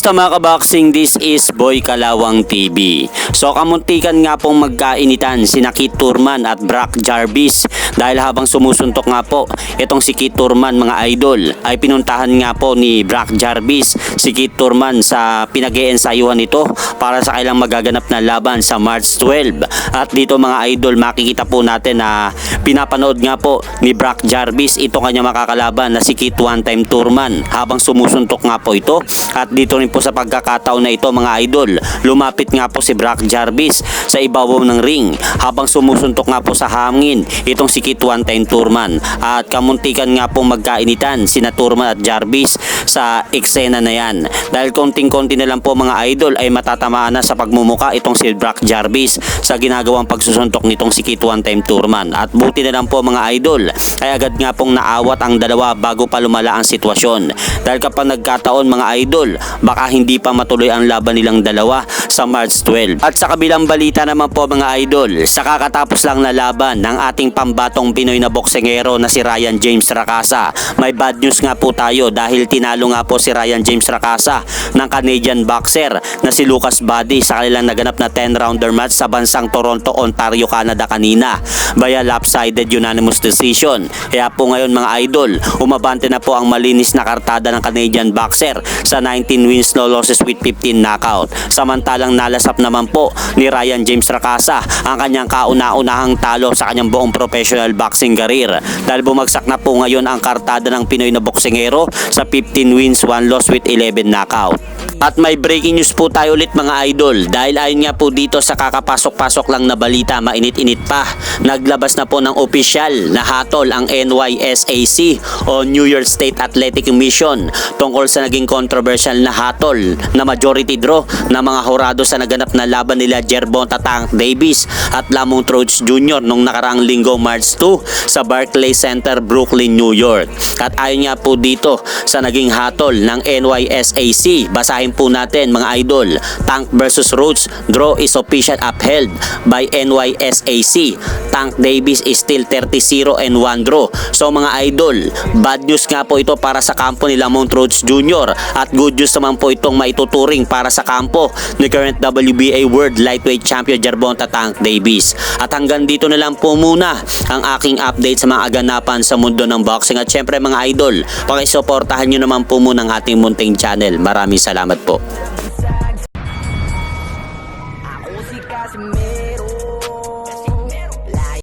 Kamusta mga kaboxing? This is Boy Kalawang TV. So kamuntikan nga pong magkainitan si Kit Thurman at Brock Jarvis dahil habang sumusuntok nga po itong si Kit Thurman mga idol ay pinuntahan nga po ni Brock Jarvis si Kit Thurman sa pinag-eensayuhan nito para sa kailang magaganap na laban sa March 12. At dito mga idol makikita po natin na pinapanood nga po ni Brock Jarvis ito kanya makakalaban na si Kit one-time Thurman habang sumusuntok nga po ito. At dito rin po sa pagkakataon na ito mga idol, lumapit nga po si Brock Jarvis sa ibabaw ng ring habang sumusuntok nga po sa hangin itong si Kit one-time Thurman. At kamuntikan nga po magkainitan sina Thurman at Jarvis sa eksena na yan. Dahil konting-konti na lang po mga idol ay matatamaan na sa pagmumuka itong si Brock Jarvis sa ginagawang pagsusuntok nitong si Kit one-time Thurman. At buti na lang po mga idol ay agad nga pong naawat ang dalawa bago pa lumala ang sitwasyon. Dahil kapag nagkataon mga idol, baka hindi pa matuloy ang laban nilang dalawa sa March 12. At sa kabilang balita naman po mga idol, sa kakatapos lang na laban ng ating pambatong Pinoy na boksingero na si Ryan James Racasa, may bad news nga po tayo dahil tinalo nga po si Ryan James Racasa ng Canadian boxer na si Lucas Buddy sa kanilang naganap na 10-rounder match sa bansang Toronto, Ontario, Canada kanina via lopsided unanimous decision. Kaya po ngayon mga idol, umabante na po ang malinis na kartada ng Canadian boxer sa 19 wins no losses with 15 knockout. Samantalang nalasap naman po ni Ryan James Racasa ang kanyang kauna-unahang talo sa kanyang buong professional boxing career dahil bumagsak na po ngayon ang kartada ng Pinoy na boksingero sa 15 wins 1 loss with 11 knockout. At may breaking news po tayo ulit mga idol dahil ayon nga po dito sa kakapasok-pasok lang na balita, mainit-init pa, naglabas na po ng opisyal na hatol ang NYSAC o New York State Athletic Commission tungkol sa naging controversial na hatol na majority draw na mga horado sa naganap na laban nila Gervonta Tank Davis at Lamont Rhodes Jr. nung nakaraang linggo March 2 sa Barclays Center, Brooklyn, New York. At ayon nga po dito sa naging hatol ng NYSAC, basahin po natin mga idol, Tank versus Rhodes, draw is official upheld by NYSAC. Tank Davis is still 30-0 and 1 draw. So mga idol, bad news nga po ito para sa kampo ni Lamont Rhodes Jr. at good news naman po itong maituturing para sa kampo ni current WBA World Lightweight Champion Gervonta Tank Davis. At hanggang dito na lang po muna ang aking update sa mga aganapan sa mundo ng boxing. At syempre mga idol, pakisuportahan nyo naman po muna ang ating munting channel. Maraming salamat po.